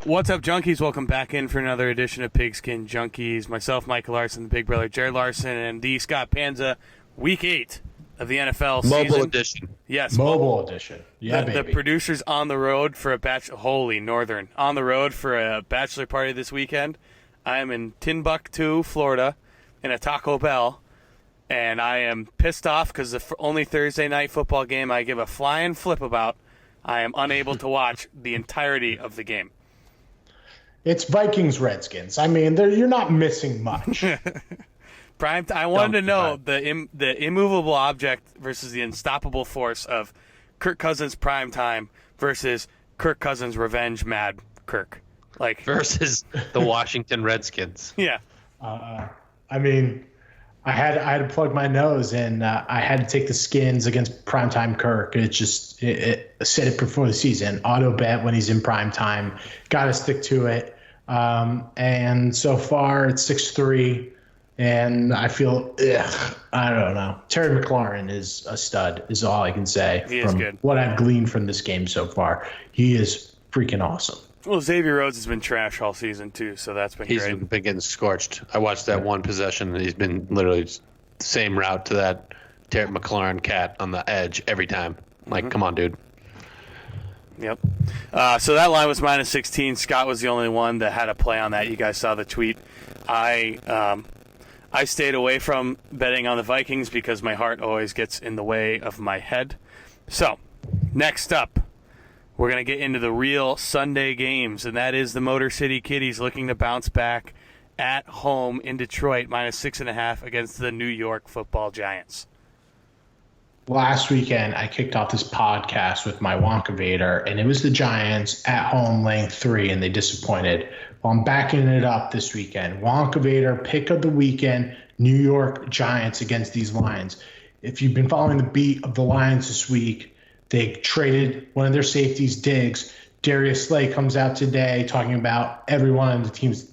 What's up, Junkies? Welcome back in for another edition of Pigskin Junkies. Myself, Michael Larson, the big brother, Jared Larson, and the Scott Panza. Week 8 of the NFL season. Mobile edition. Yes. Mobile edition. Yeah, the baby. producers on the road for on the road for a bachelor party this weekend. I am in Timbuktu, Florida, in a Taco Bell, and I am pissed off because the only Thursday night football game I give a flying flip about, I am unable to watch the entirety of the game. It's Vikings Redskins. I mean, you're not missing much. I wanted to know the immovable object versus the unstoppable force of Kirk Cousins prime time versus Kirk Cousins revenge mad Kirk. Versus the Washington Redskins. Yeah. I mean, I had to plug my nose, and I had to take the Skins against primetime Kirk. It said it before the season. Auto bet when he's in primetime. Got to stick to it. And so far it's 6-3, and I feel I don't know. Terry McLaurin is a stud, is all I can say. He is good. What I've gleaned from this game so far, he is freaking awesome. Well, Xavier Rhodes has been trash all season too, so that's been great. He's been getting scorched. I watched that one possession, and he's been literally the same route to that Terry McLaurin cat on the edge every time. Come on, dude. Yep. So that line was minus 16. Scott was the only one that had a play on that. You guys saw the tweet. I stayed away from betting on the Vikings because my heart always gets in the way of my head. So, next up, we're going to get into the real Sunday games, and that is the Motor City Kitties looking to bounce back at home in Detroit, minus 6.5 against the New York Football Giants. Last weekend, I kicked off this podcast with my Wonka Vader, and it was the Giants at home laying 3, and they disappointed. Well, I'm backing it up this weekend. Wonka Vader, pick of the weekend, New York Giants against these Lions. If you've been following the beat of the Lions this week, they traded one of their safeties, Diggs. Darius Slay comes out today talking about everyone on the team's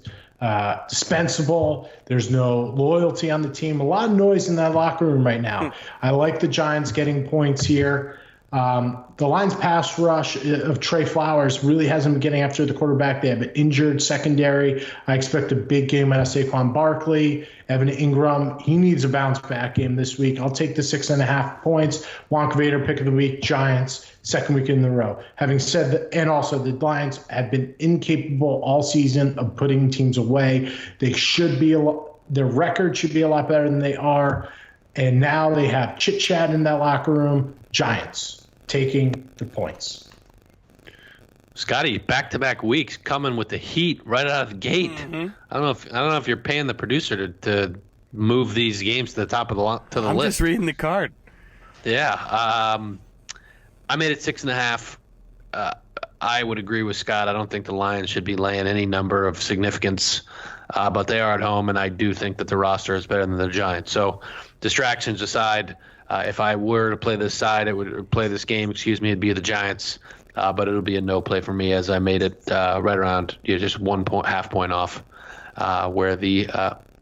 dispensable. There's no loyalty on the team. A lot of noise in that locker room right now. I like the Giants getting points here. The Lions pass rush of Trey Flowers really hasn't been getting after the quarterback. They have an injured secondary. I expect a big game out of Saquon Barkley. Evan Ingram, he needs a bounce back game this week. I'll take the 6.5 points. Wonka Vader, pick of the week, Giants, second week in a row. Having said that, and also the Lions have been incapable all season of putting teams away. They should be their record should be a lot better than they are. And now they have chit-chat in that locker room. Giants taking the points. Scotty, back-to-back weeks coming with the heat right out of the gate. Mm-hmm. I don't know if you're paying the producer to move these games to the top of the list. I'm just reading the card. Yeah, I made it 6.5. I would agree with Scott. I don't think the Lions should be laying any number of significance, but they are at home, and I do think that the roster is better than the Giants. So, distractions aside, if I were to play this game, it'd be the Giants. But it'll be a no play for me as I made it right around just 1 half point off where the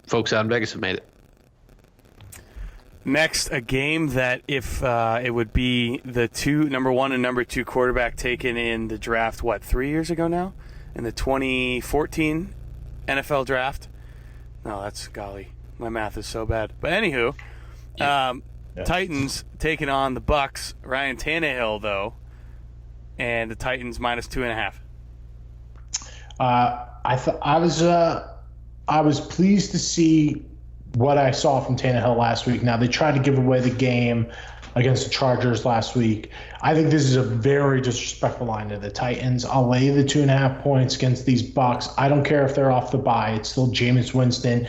folks out in Vegas have made it. Next, a game that if it would be the number 1 and number 2 quarterback taken in the draft, 3 years ago now? In the 2014 NFL draft? No, that's golly. My math is so bad. But anywho, Titans taking on the Bucks. Ryan Tannehill, though. And the Titans minus 2.5. I was pleased to see what I saw from Tannehill last week. Now they tried to give away the game against the Chargers last week. I think this is a very disrespectful line to the Titans. I'll lay the 2.5 points against these Bucks. I don't care if they're off the bye. It's still Jameis Winston.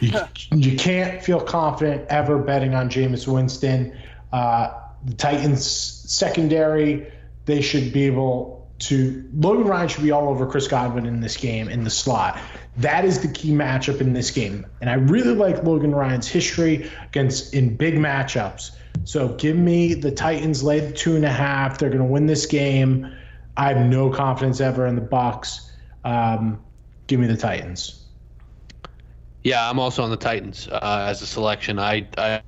You can't feel confident ever betting on Jameis Winston. The Titans secondary. They should be able to – Logan Ryan should be all over Chris Godwin in this game in the slot. That is the key matchup in this game. And I really like Logan Ryan's history in big matchups. So give me the Titans, lay the 2.5. They're going to win this game. I have no confidence ever in the Bucs. Give me the Titans. Yeah, I'm also on the Titans as a selection. I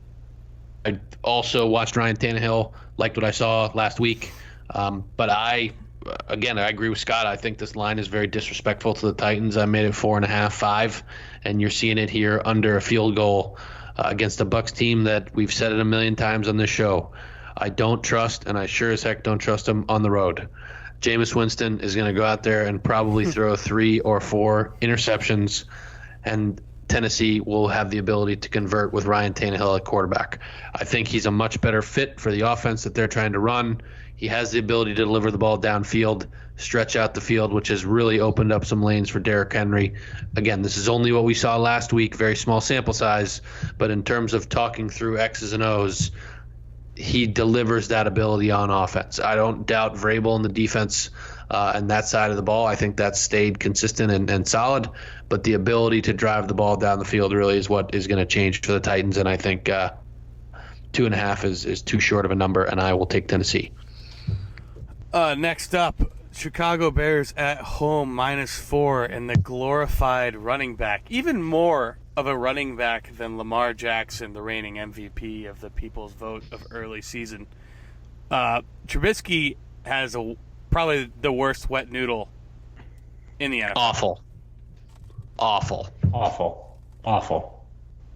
also watched Ryan Tannehill, liked what I saw last week. But I again, I agree with Scott. I think this line is very disrespectful to the Titans. I made it 4.5, 5, and you're seeing it here under a field goal against a Bucs team that we've said it a million times on this show. I don't trust, and I sure as heck don't trust him on the road. Jameis Winston is going to go out there and probably throw 3 or 4 interceptions, and Tennessee will have the ability to convert with Ryan Tannehill at quarterback. I think he's a much better fit for the offense that they're trying to run. He has the ability to deliver the ball downfield, stretch out the field, which has really opened up some lanes for Derrick Henry. Again, this is only what we saw last week, very small sample size, but in terms of talking through X's and O's, he delivers that ability on offense. I don't doubt Vrabel and the defense and that side of the ball. I think that's stayed consistent and solid, but the ability to drive the ball down the field really is what is going to change for the Titans, and I think 2.5 is too short of a number, and I will take Tennessee. Next up, Chicago Bears at home -4, and the glorified running back, even more of a running back than Lamar Jackson, the reigning MVP of the people's vote of early season. Trubisky has probably the worst wet noodle in the NFL. Awful.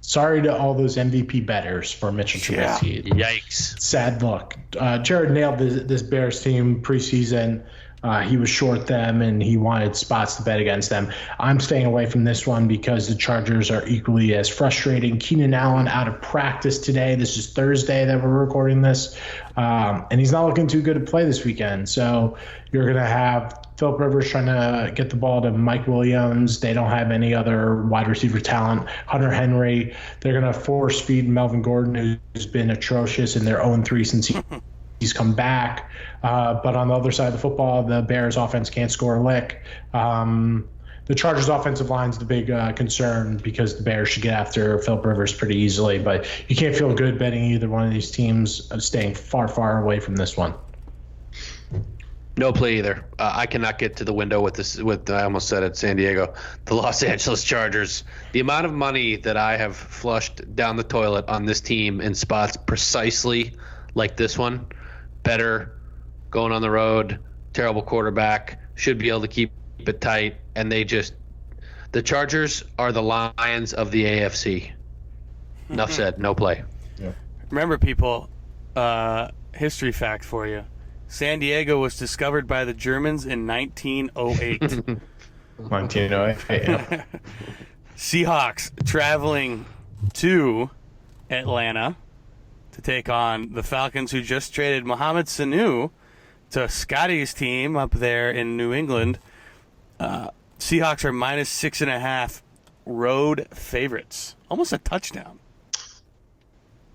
Sorry to all those MVP bettors for Mitchell Trubisky. Yeah. Yikes. Sad look. Jared nailed this Bears team preseason. He was short them, and he wanted spots to bet against them. I'm staying away from this one because the Chargers are equally as frustrating. Keenan Allen out of practice today. This is Thursday that we're recording this, and he's not looking too good to play this weekend. So you're going to have Philip Rivers trying to get the ball to Mike Williams. They don't have any other wide receiver talent. Hunter Henry, they're going to force feed Melvin Gordon, who's been atrocious in their 0-3 since he's come back. But on the other side of the football, the Bears offense can't score a lick. The Chargers offensive line is the big concern because the Bears should get after Philip Rivers pretty easily. But you can't feel good betting either one of these teams, staying far, far away from this one. No play either. I cannot get to the window with this. I almost said it, San Diego, the Los Angeles Chargers. The amount of money that I have flushed down the toilet on this team in spots precisely like this one, better, going on the road, terrible quarterback, should be able to keep it tight, and the Chargers are the Lions of the AFC. Enough said. No play. Yeah. Remember, people, history fact for you. San Diego was discovered by the Germans in 1908. 1908. Yeah. Seahawks traveling to Atlanta to take on the Falcons, who just traded Mohamed Sanu to Scotty's team up there in New England. Seahawks are -6.5 road favorites. Almost a touchdown.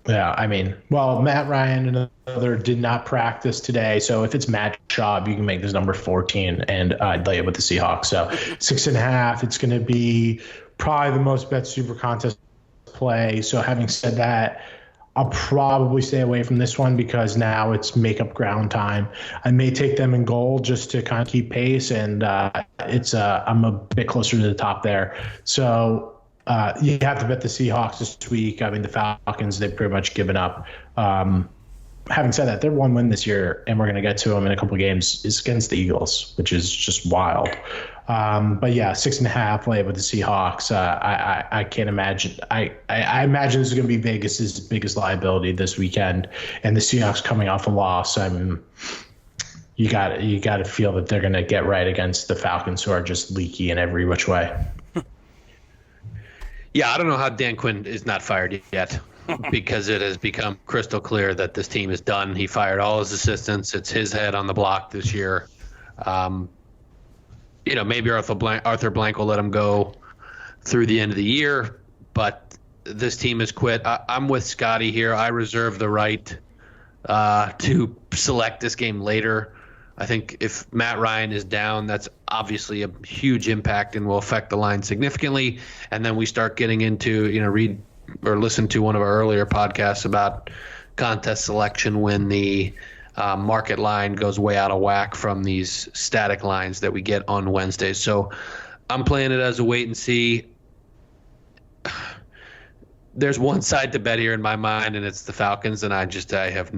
Yeah, I mean, Matt Ryan and another did not practice today, so if it's Matt Schaub, you can make this number 14, and I'd lay it with the Seahawks. So 6.5, it's going to be probably the most bet super contest play. So having said that, I'll probably stay away from this one because now it's make-up ground time. I may take them in goal just to kind of keep pace, and I'm a bit closer to the top there. So you have to bet the Seahawks this week. I mean, the Falcons, they've pretty much given up. Having said that, they're 1 win this year, and we're going to get to them in a couple of games. It's against the Eagles, which is just wild. But yeah, 6.5 lay with the Seahawks. I can't imagine. I imagine this is going to be Vegas's biggest liability this weekend, and the Seahawks coming off a loss. You got to feel that they're going to get right against the Falcons, who are just leaky in every which way. Yeah, I don't know how Dan Quinn is not fired yet because it has become crystal clear that this team is done. He fired all his assistants. It's his head on the block this year. Maybe Arthur Blank will let him go through the end of the year, but this team has quit. I'm with Scotty here. I reserve the right to select this game later. I think if Matt Ryan is down, that's obviously a huge impact and will affect the line significantly. And then we start getting into, read or listen to one of our earlier podcasts about contest selection when the market line goes way out of whack from these static lines that we get on Wednesdays. So I'm playing it as a wait and see. there's one side to bet here in my mind, and it's the Falcons, and I have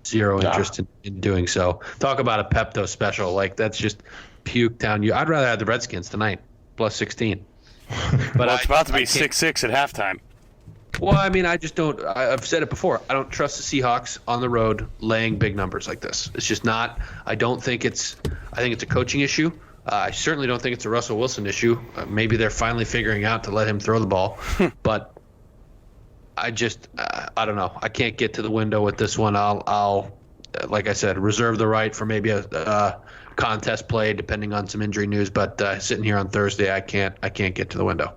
zero interest in doing so. Talk about a Pepto special. Like, that's just puke down you. I'd rather have the Redskins tonight, plus 16. But it's about to be 6-6 at halftime. Well, I mean, I just don't. I've said it before. I don't trust the Seahawks on the road laying big numbers like this. It's just not. I think it's a coaching issue. I certainly don't think it's a Russell Wilson issue. Maybe they're finally figuring out to let him throw the ball. But I don't know. I can't get to the window with this one. I'll like I said, reserve the right for maybe a contest play depending on some injury news. But sitting here on Thursday, I can't get to the window.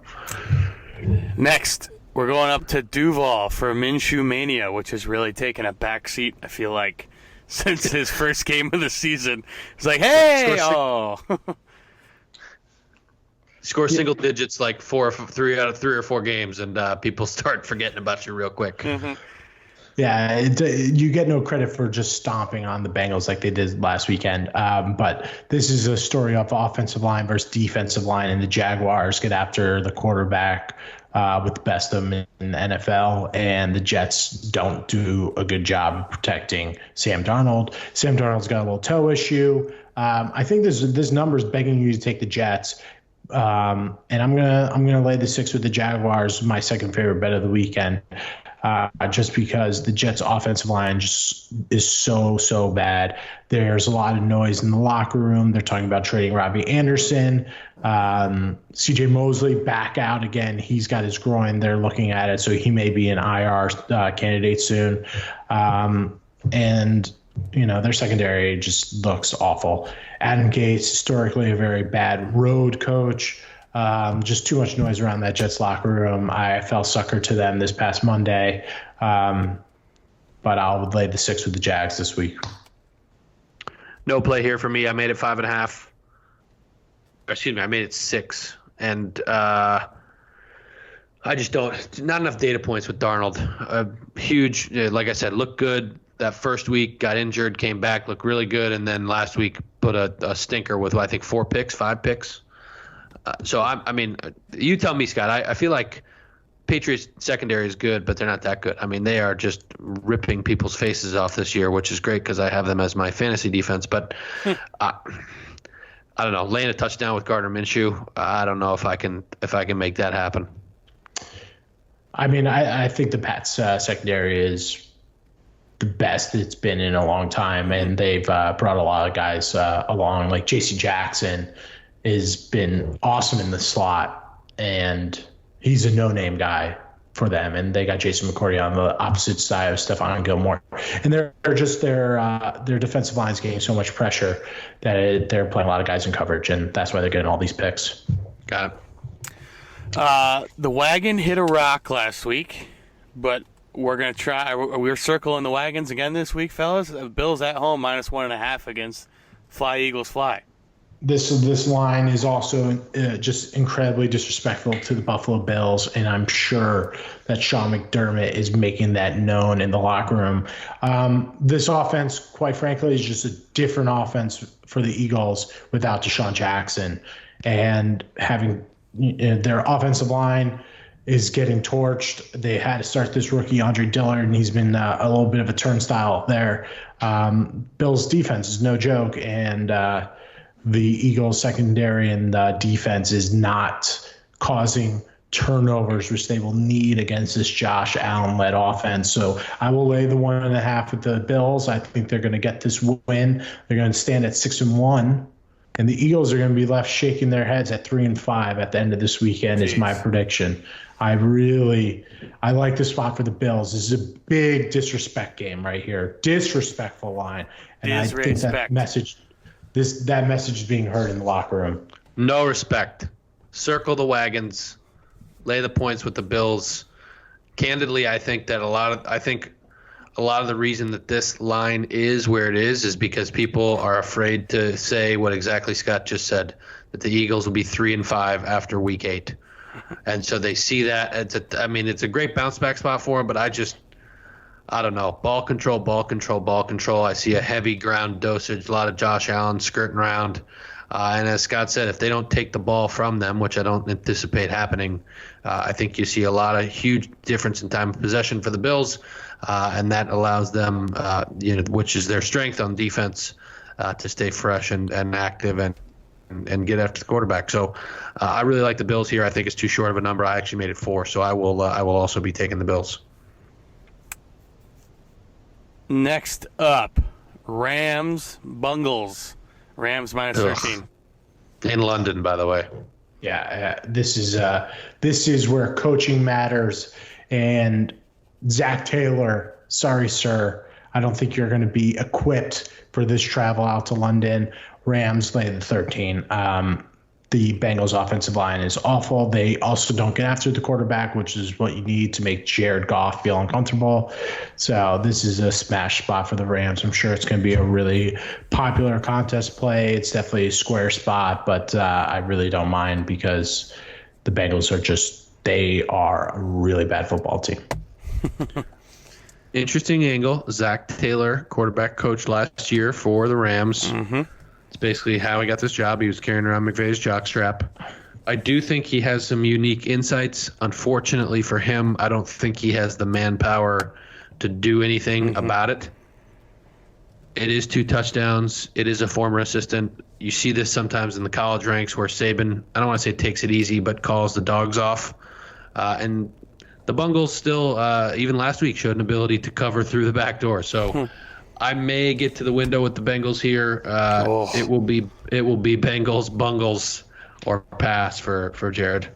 Next, we're going up to Duval for Minshew Mania, which has really taken a back seat, I feel like, since his first game of the season. It's like, hey, Score single digits like 3 out of 3 or 4 games, and people start forgetting about you real quick. Mm-hmm. Yeah, you get no credit for just stomping on the Bengals like they did last weekend. But this is a story of offensive line versus defensive line, and the Jaguars get after the quarterback with the best of them in the NFL, and the Jets don't do a good job of protecting Sam Darnold. Sam Darnold's got a little toe issue. I think this number is begging you to take the Jets. And I'm gonna lay the 6 with the Jaguars, my second favorite bet of the weekend, just because the Jets' offensive line just is so bad. There's a lot of noise in the locker room. They're talking about trading Robbie Anderson. C.J. Mosley back out again. He's got his groin. They're looking at it, so he may be an IR candidate soon. And their secondary just looks awful. Adam Gates, historically a very bad road coach. Just too much noise around that Jets locker room. I fell sucker to them this past Monday. But I'll lay the 6 with the Jags this week. No play here for me. I made it 5.5. Excuse me, I made it 6. And I just not enough data points with Darnold. Huge, like I said, looked good. That first week, got injured, came back, looked really good, and then last week put a stinker with, I think, 5 picks. So, I mean, you tell me, Scott. I feel like Patriots secondary is good, but they're not that good. I mean, they are just ripping people's faces off this year, which is great because I have them as my fantasy defense. But I don't know, laying a touchdown with Gardner Minshew, I don't know if I can make that happen. I mean, I think the Pats secondary is the best it's been in a long time, and they've brought a lot of guys along. Like J.C. Jackson has been awesome in the slot, and he's a no-name guy for them. And they got Jason McCourty on the opposite side of Stephon Gilmore, and they're just their defensive line's getting so much pressure that they're playing a lot of guys in coverage, and that's why they're getting all these picks. Got it. The wagon hit a rock last week, but we're going to try. We're circling the wagons again this week, fellas. Bills at home, -1.5 against Fly Eagles Fly. This line is also just incredibly disrespectful to the Buffalo Bills, and I'm sure that Sean McDermott is making that known in the locker room. This offense, quite frankly, is just a different offense for the Eagles without Deshaun Jackson, and having their offensive line is getting torched. They had to start this rookie, Andre Dillard, and he's been a little bit of a turnstile there. Bills' defense is no joke, and the Eagles' secondary and defense is not causing turnovers, which they will need against this Josh Allen-led offense. So I will lay the 1.5 with the Bills. I think they're going to get this win. They're going to stand at 6-1. And the Eagles are going to be left shaking their heads at 3-5 at the end of this weekend. Is my prediction. I like the spot for the Bills. This is a big disrespect game right here. Disrespectful line. And I think that message is being heard in the locker room. No respect. Circle the wagons. Lay the points with the Bills. Candidly, I think that a lot of the reason that this line is where it is because people are afraid to say what exactly Scott just said, that the Eagles will be 3-5 after week 8. And so they see that. It's a great bounce back spot for them, but I don't know. Ball control. I see a heavy ground dosage, a lot of Josh Allen skirting around. And as Scott said, if they don't take the ball from them, which I don't anticipate happening, I think you see a lot of huge difference in time of possession for the Bills, and that allows them, which is their strength on defense, to stay fresh and active and get after the quarterback. So I really like the Bills here. I think it's too short of a number. I actually made it 4, so I will also be taking the Bills. Next up, Rams, Bungles. Rams minus 13. In London, by the way. Yeah, this is where coaching matters. And Zach Taylor, sorry, sir, I don't think you're going to be equipped for this travel out to London. Rams lay the 13. The Bengals offensive line is awful. They also don't get after the quarterback, which is what you need to make Jared Goff feel uncomfortable. So this is a smash spot for the Rams. I'm sure it's going to be a really popular contest play. It's definitely a square spot, but I really don't mind because the Bengals they are a really bad football team. Interesting angle. Zach Taylor, quarterback coach last year for the Rams. Mm-hmm. It's basically how he got this job. He was carrying around McVay's jockstrap. I do think he has some unique insights. Unfortunately for him, I don't think he has the manpower to do anything about it. It is 2 touchdowns. It is a former assistant. You see this sometimes in the college ranks where Saban, I don't want to say takes it easy, but calls the dogs off. And the Bungles still, even last week, showed an ability to cover through the back door. So I may get to the window with the Bengals here. It will be Bengals, Bungles, or pass for Jared.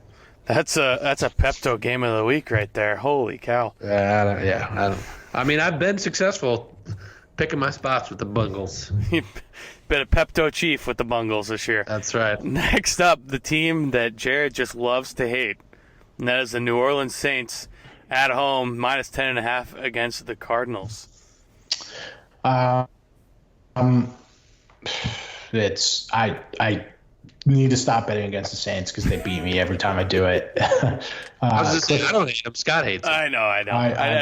That's a Pepto game of the week right there. Holy cow! I mean, I've been successful picking my spots with the Bungles. You've been a Pepto chief with the Bungles this year. That's right. Next up, the team that Jared just loves to hate, and that is the New Orleans Saints at home, minus 10.5 against the Cardinals. It's I need to stop betting against the Saints because they beat me every time I do it. I don't hate them. Scott hates them. I know. I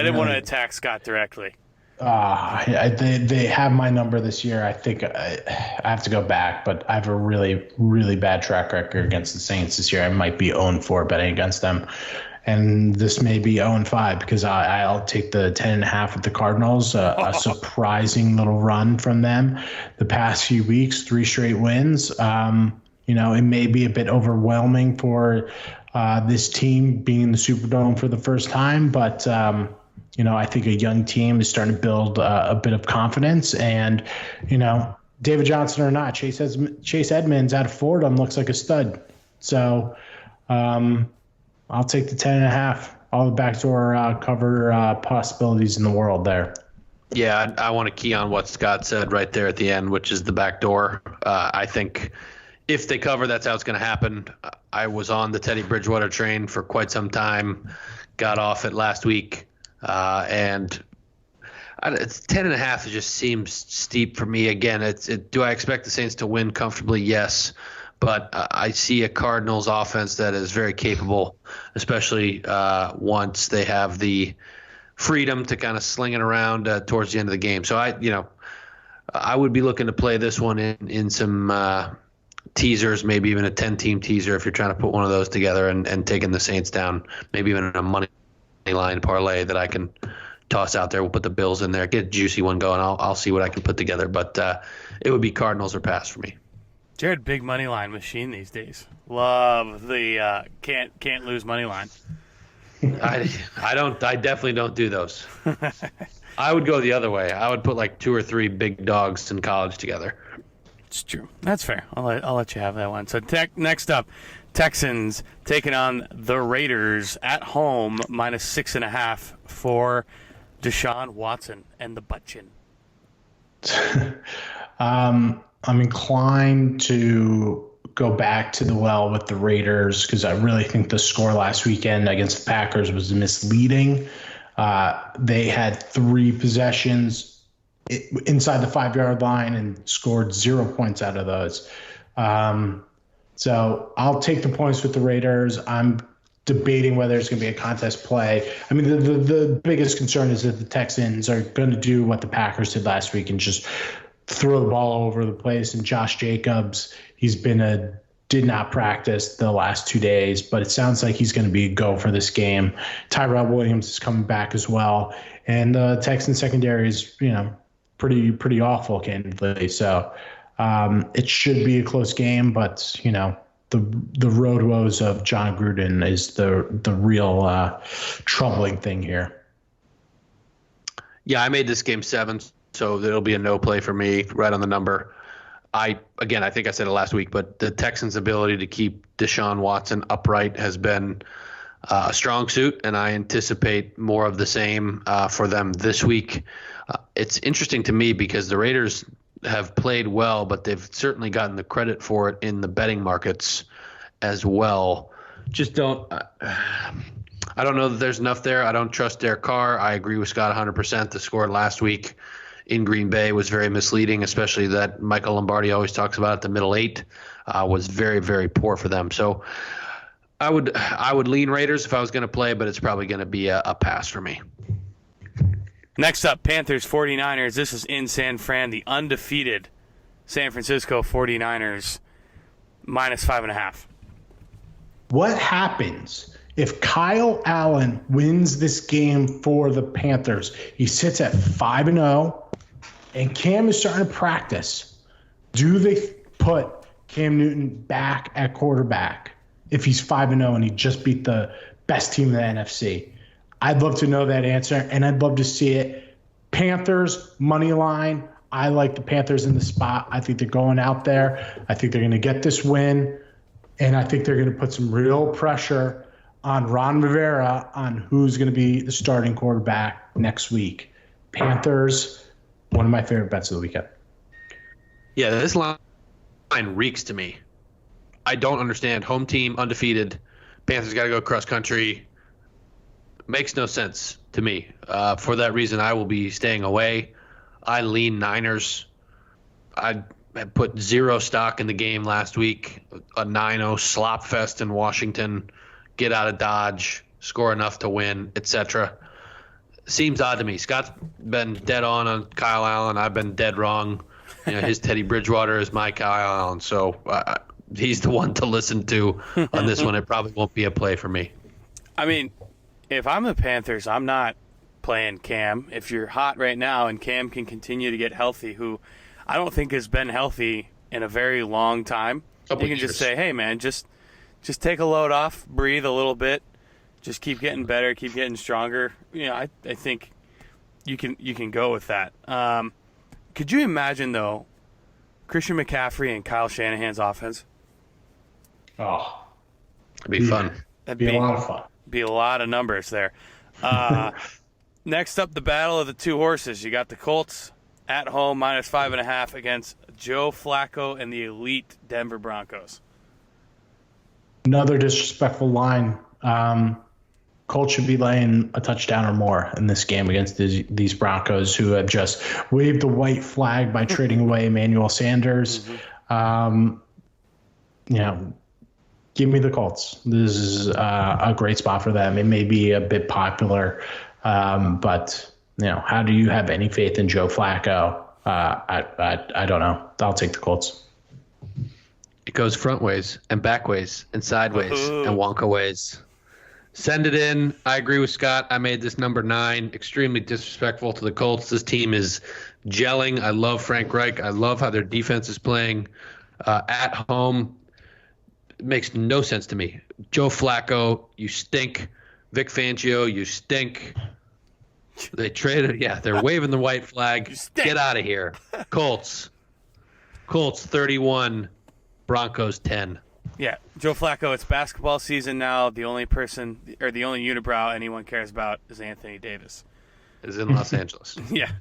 didn't want to attack Scott directly. They have my number this year. I think I have to go back, but I have a really, really bad track record against the Saints this year. I might be 0-4 betting against them. And this may be 0-5 because I'll take the 10.5 with the Cardinals. A surprising little run from them the past few weeks, 3 straight wins. It may be a bit overwhelming for this team being in the Superdome for the first time, but I think a young team is starting to build a bit of confidence. And David Johnson or not, Chase Edmonds out of Fordham looks like a stud. So. I'll take the 10.5. All the backdoor cover possibilities in the world there. Yeah, I want to key on what Scott said right there at the end, which is the backdoor. I think if they cover, that's how it's going to happen. I was on the Teddy Bridgewater train for quite some time, got off it last week, and it's 10.5. It just seems steep for me. Again, do I expect the Saints to win comfortably? Yes. But I see a Cardinals offense that is very capable, especially once they have the freedom to kind of sling it around towards the end of the game. So I would be looking to play this one in some teasers, maybe even a 10-team teaser if you're trying to put one of those together and taking the Saints down, maybe even a money line parlay that I can toss out there. We'll put the Bills in there, get a juicy one going. I'll see what I can put together, but it would be Cardinals or pass for me. Jared, big money line machine these days. Love the can't lose money line. I definitely don't do those. I would go the other way. I would put like 2 or 3 big dogs in college together. It's true. That's fair. I'll let you have that one. So next up, Texans taking on the Raiders at home, minus 6.5 for Deshaun Watson and the Butt-chin. I'm inclined to go back to the well with the Raiders because I really think the score last weekend against the Packers was misleading. They had 3 possessions inside the 5-yard line and scored 0 points out of those. So I'll take the points with the Raiders. I'm debating whether it's going to be a contest play. I mean, the biggest concern is that the Texans are going to do what the Packers did last week and just throw the ball all over the place. And Josh Jacobs, did not practice the last 2 days, but it sounds like he's going to be a go for this game. Tyrell Williams is coming back as well. And the Texans secondary is, pretty awful, candidly. So it should be a close game, but, the road woes of John Gruden is the real troubling thing here. Yeah, I made this game 7, so it'll be a no play for me, right on the number. I think I said it last week, but the Texans' ability to keep Deshaun Watson upright has been a strong suit, and I anticipate more of the same for them this week. It's interesting to me because the Raiders have played well, but they've certainly gotten the credit for it in the betting markets as well. I don't know that there's enough there. I don't trust Derek Carr. I agree with Scott 100%. The score last week in Green Bay was very misleading, especially that Michael Lombardi always talks about it. The middle 8 was very, very poor for them. So I would lean Raiders if I was going to play, but it's probably going to be a pass for me. Next up, Panthers 49ers. This is in San Fran. The undefeated San Francisco 49ers -5.5. What happens if Kyle Allen wins this game for the Panthers? He sits at 5-0, and Cam is starting to practice. Do they put Cam Newton back at quarterback if he's 5-0 and he just beat the best team in the NFC? I'd love to know that answer, and I'd love to see it. Panthers, money line. I like the Panthers in the spot. I think they're going out there. I think they're going to get this win, and I think they're going to put some real pressure on Ron Rivera on who's going to be the starting quarterback next week. Panthers, one of my favorite bets of the weekend. Yeah, this line reeks to me. I don't understand. Home team, undefeated. Panthers got to go cross country. Makes no sense to me. For that reason, I will be staying away. I lean Niners. I put zero stock in the game last week. A 9-0 slop fest in Washington. Get out of Dodge, score enough to win, etc. Seems odd to me. Scott's been dead on Kyle Allen. I've been dead wrong. His Teddy Bridgewater is my Kyle Allen. So he's the one to listen to on this one. It probably won't be a play for me. I mean, if I'm the Panthers, I'm not playing Cam. If you're hot right now and Cam can continue to get healthy, who I don't think has been healthy in a very long time, you can just say, hey, man, just take a load off, breathe a little bit, just keep getting better, keep getting stronger. I think you can go with that. Could you imagine, though, Christian McCaffrey and Kyle Shanahan's offense? Oh, it'd be fun. That'd be a lot of fun. Be a lot of numbers there. Next up, the battle of the two horses. You got the Colts at home -5.5 against Joe Flacco and the elite Denver Broncos. Another disrespectful line. Colts should be laying a touchdown or more in this game against these Broncos, who have just waved the white flag by trading away Emmanuel Sanders. Give me the Colts. This is a great spot for them. It may be a bit popular, but how do you have any faith in Joe Flacco? I don't know. I'll take the Colts. It goes front ways and back ways and sideways and Wonka ways. Send it in. I agree with Scott. I made this number 9. Extremely disrespectful to the Colts. This team is gelling. I love Frank Reich. I love how their defense is playing at home. It makes no sense to me. Joe Flacco, you stink. Vic Fangio, you stink. They traded. Yeah, they're waving the white flag. Get out of here. Colts 31, Broncos 10. Yeah, Joe Flacco, it's basketball season now. The only person or the only unibrow anyone cares about is Anthony Davis. Is in Los Angeles. Yeah.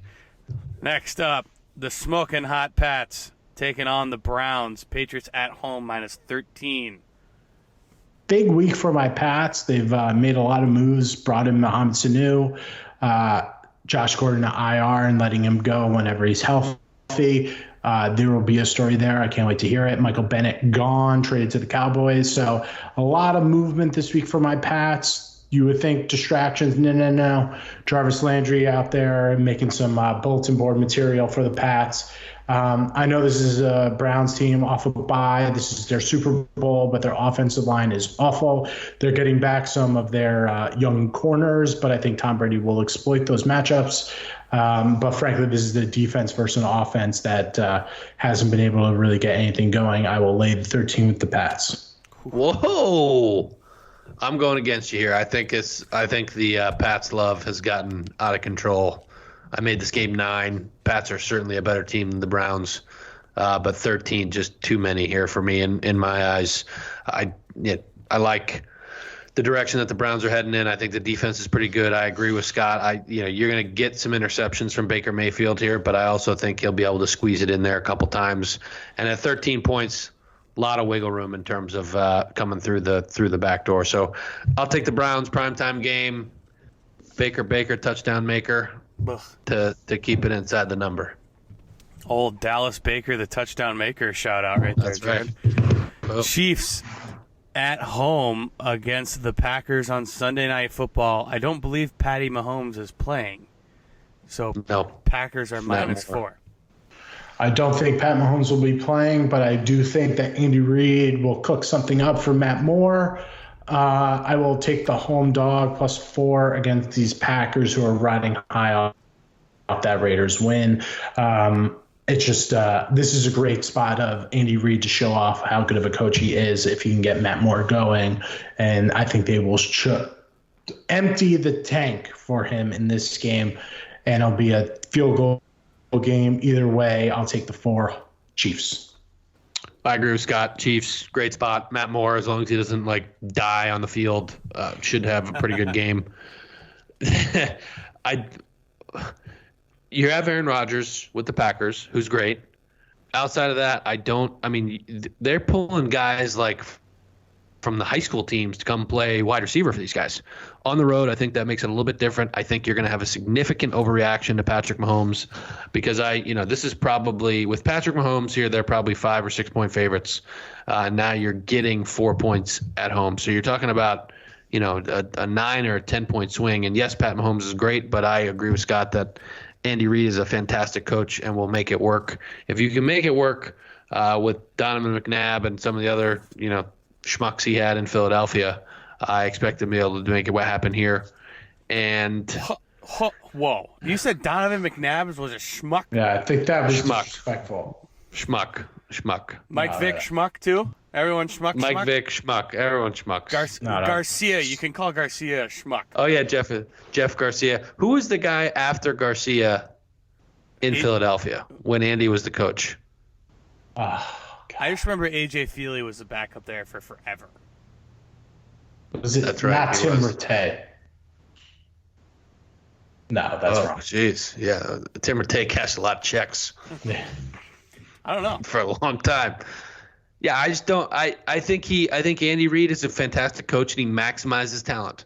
Next up, the smoking hot Pats taking on the Browns. Patriots at home -13. Big week for my Pats. They've made a lot of moves, brought in Mohamed Sanu, Josh Gordon to IR and letting him go whenever he's healthy. There will be a story there. I can't wait to hear it. Michael Bennett gone, traded to the Cowboys. So a lot of movement this week for my Pats. you would think distractions. No. Jarvis Landry out there making some bulletin board material for the Pats. I know this is a Browns team off of a bye. This is their Super Bowl, but their offensive line is awful. They're getting back some of their young corners, but I think Tom Brady will exploit those matchups. But frankly, this is the defense versus an offense that hasn't been able to really get anything going. I will lay the 13 with the Pats. Whoa. I'm going against you here. I think the Pats love has gotten out of control. I made this game 9. Pats are certainly a better team than the Browns, but 13 just too many here for me in my eyes. I like the direction that the Browns are heading in. I think the defense is pretty good. I agree with Scott. You're going to get some interceptions from Baker Mayfield here, but I also think he'll be able to squeeze it in there a couple times. And at 13 points, a lot of wiggle room in terms of coming through the back door. So I'll take the Browns primetime game. Baker touchdown maker to keep it inside the number. Old Dallas Baker, the touchdown maker, shout out right there, That's right. Jared. Chiefs at home against the Packers on Sunday Night Football. I don't believe Patty Mahomes is playing. So No. Packers are -4. I don't think Pat Mahomes will be playing, but I do think that Andy Reid will cook something up for Matt Moore. I will take the home dog +4 against these Packers who are riding high off that Raiders win. It's just this is a great spot of Andy Reid to show off how good of a coach he is if he can get Matt Moore going. And I think they will empty the tank for him in this game, and it'll be a field goal game. Either way, I'll take the 4 Chiefs. I agree with Scott. Chiefs, great spot. Matt Moore, as long as he doesn't die on the field, should have a pretty good game. You have Aaron Rodgers with the Packers, who's great. Outside of that, they're pulling guys from the high school teams to come play wide receiver for these guys. On the road, I think that makes it a little bit different. I think you're going to have a significant overreaction to Patrick Mahomes because this is probably, with Patrick Mahomes here, they're probably 5 or 6 point favorites. Now you're getting 4 points at home. So you're talking about, a 9 or a 10 point swing. And yes, Pat Mahomes is great, but I agree with Scott that Andy Reid is a fantastic coach and will make it work. If you can make it work with Donovan McNabb and some of the other, schmucks he had in Philadelphia, I expect him to be able to make it happen here. And whoa, you said Donovan McNabb was a schmuck? Yeah, I think that was Schmuck. disrespectful. Schmuck. Mike Vick schmuck too? Everyone schmuck. Mike Vick schmuck. Everyone schmuck. Garcia, you can call Garcia a schmuck. Oh yeah, Jeff Garcia. Who was the guy after Garcia in Philadelphia when Andy was the coach? I just remember AJ Feely was the backup there for forever. Was it That's right, not he Tim was. Rattay? No, that's wrong. Jeez, yeah. Tim Rattay cashed a lot of checks I don't know. for a long time. Yeah, I just don't. I think Andy Reid is a fantastic coach and he maximizes talent.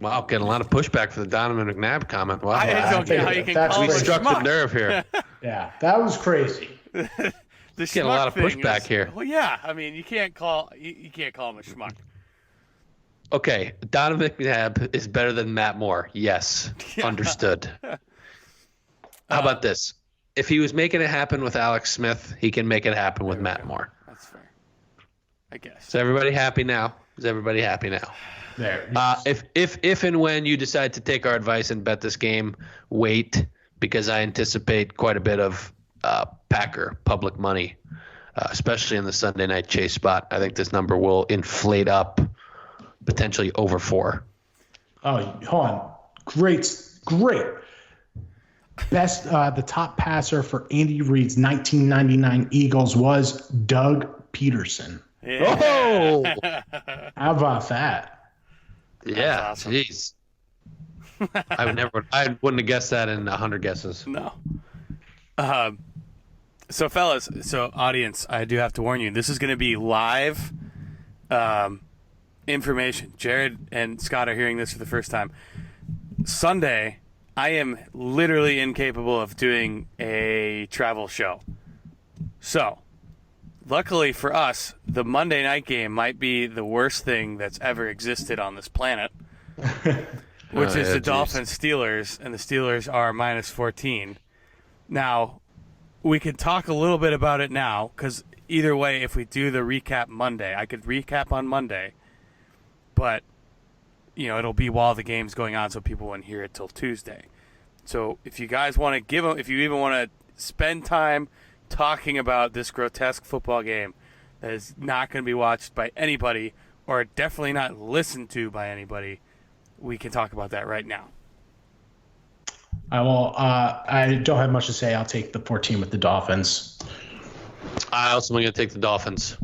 Wow, getting a lot of pushback for the Donovan McNabb comment. Wow, I don't get how you can call him a struck the schmuck. nerve here. Yeah, that was crazy. The Getting a lot of schmuck thing pushback is- here. Well, yeah. I mean, you can't call him a schmuck. Okay, Donovan McNabb is better than Matt Moore. Yes, understood. How about this? If he was making it happen with Alex Smith, he can make it happen with Matt Moore. That's fair. I guess. Is everybody happy now? There. If and when you decide to take our advice and bet this game, wait, because I anticipate quite a bit of Packer public money, especially in the Sunday night chase spot. I think this number will inflate up, potentially over 4. Oh, hold on. Great. Best, the top passer for Andy Reid's 1999 Eagles was Doug Peterson. Yeah. Oh, How about that? yeah, awesome. jeez. I wouldn't have guessed that in 100 guesses. No. So, fellas, audience, I do have to warn you. This is going to be live information. Jared and Scott are hearing this for the first time. Sunday, I am literally incapable of doing a travel show. So, luckily for us, the Monday night game might be the worst thing that's ever existed on this planet, which is the Dolphins Steelers, and the Steelers are minus 14. Now, we can talk a little bit about it now, because either way, if we do the recap Monday, I could recap on Monday, but it'll be while the game's going on, so people won't hear it till Tuesday. So if you guys want to if you even want to spend time talking about this grotesque football game that is not going to be watched by anybody, or definitely not listened to by anybody, we can talk about that right now. I will. I don't have much to say. I'll take the 14 with the Dolphins. I also am going to take the Dolphins.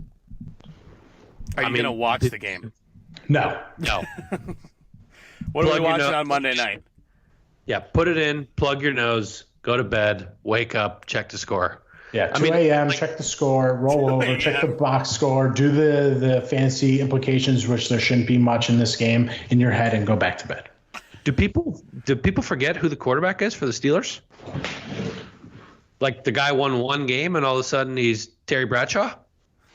Are you going to watch the game? No. What are we watching on Monday night? Yeah, put it in, plug your nose, go to bed, wake up, check the score. Yeah, 2 a.m., check the score, roll over, check the box score, do the fantasy implications, which there shouldn't be much in this game, in your head, and go back to bed. Do people forget who the quarterback is for the Steelers? Like the guy won one game and all of a sudden he's Terry Bradshaw?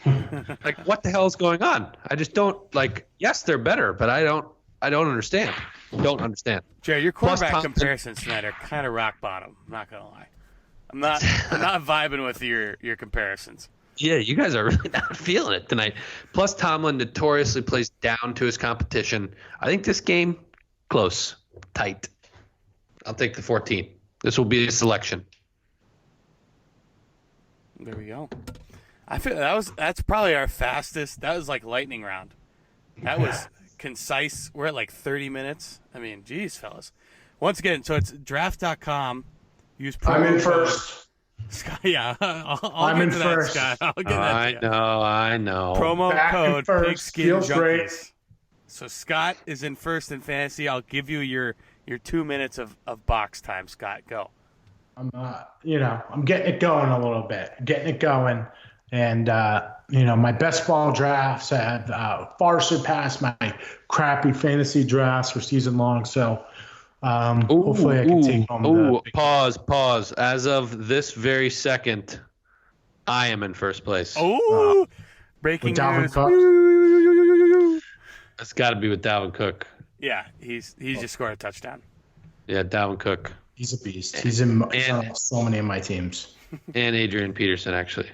Like, what the hell is going on? I just don't yes, they're better, but I don't understand. Don't understand. Jerry, your quarterback comparisons tonight are kind of rock bottom. I'm not gonna lie. I'm not vibing with your comparisons. Yeah, you guys are really not feeling it tonight. Plus, Tomlin notoriously plays down to his competition. I think this game close, tight. I'll take the 14. This will be a selection. There we go. I feel that's probably our fastest. That was like lightning round. That was concise. We're at like 30 minutes. I mean, geez, fellas. Once again, so it's draft.com. Use promo I'm in code. First. Scott, yeah, I'm in that, first. Scott. I'll get that to you. I know. Promo Back in code first. Pigskin Feels Junkies. great. So Scott is in first in fantasy. I'll give you your 2 minutes of box time, Scott. Go. I'm I'm getting it going a little bit. Getting it going. And my best ball drafts have far surpassed my crappy fantasy drafts for season long. So hopefully I can take home the big Pause. As of this very second, I am in first place. Oh, breaking Dalvin news. Cook. It's got to be with Dalvin Cook. Yeah, he's just scored a touchdown. Yeah, Dalvin Cook. He's a beast. He's in so many of my teams. And Adrian Peterson, actually.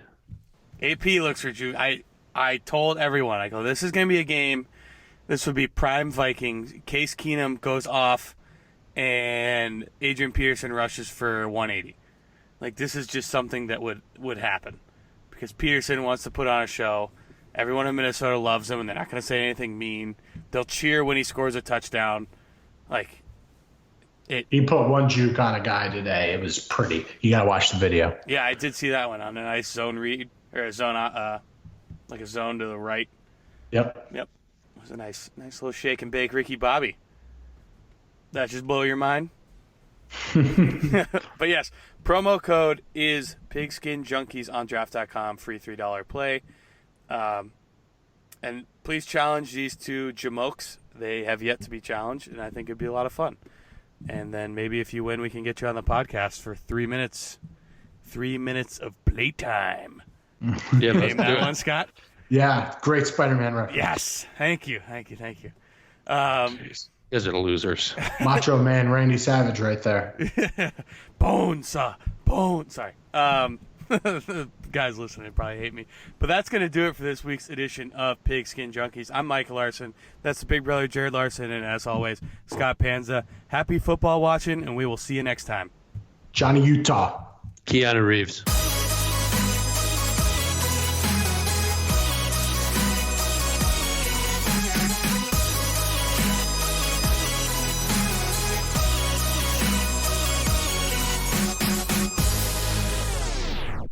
AP looks for you. I told everyone, I go, this is going to be a game. This would be prime Vikings. Case Keenum goes off, and Adrian Peterson rushes for 180. Like, this is just something that would happen. Because Peterson wants to put on a show. Everyone in Minnesota loves him, and they're not going to say anything mean. They'll cheer when he scores a touchdown. He put one juke on a guy today. It was pretty. You got to watch the video. Yeah, I did see that one on a nice zone read. Or a zone, like a zone to the right. Yep. It was a nice little shake and bake, Ricky Bobby. That just blow your mind? But yes, promo code is Pigskin Junkies on draft.com, free $3 play. And please challenge these two Jamokes. They have yet to be challenged, and I think it'd be a lot of fun. And then maybe if you win, we can get you on the podcast for 3 minutes. 3 minutes of playtime. Yeah, Name that one, Scott? Yeah, great Spider-Man reference. Yes. Thank you. You guys are the losers. Macho Man Randy Savage right there. Bone. Sorry. The guys listening probably hate me. But that's going to do it for this week's edition of Pigskin Junkies. I'm Michael Larson. That's the big brother, Jared Larson. And as always, Scott Panza. Happy football watching, and we will see you next time. Johnny Utah. Keanu Reeves.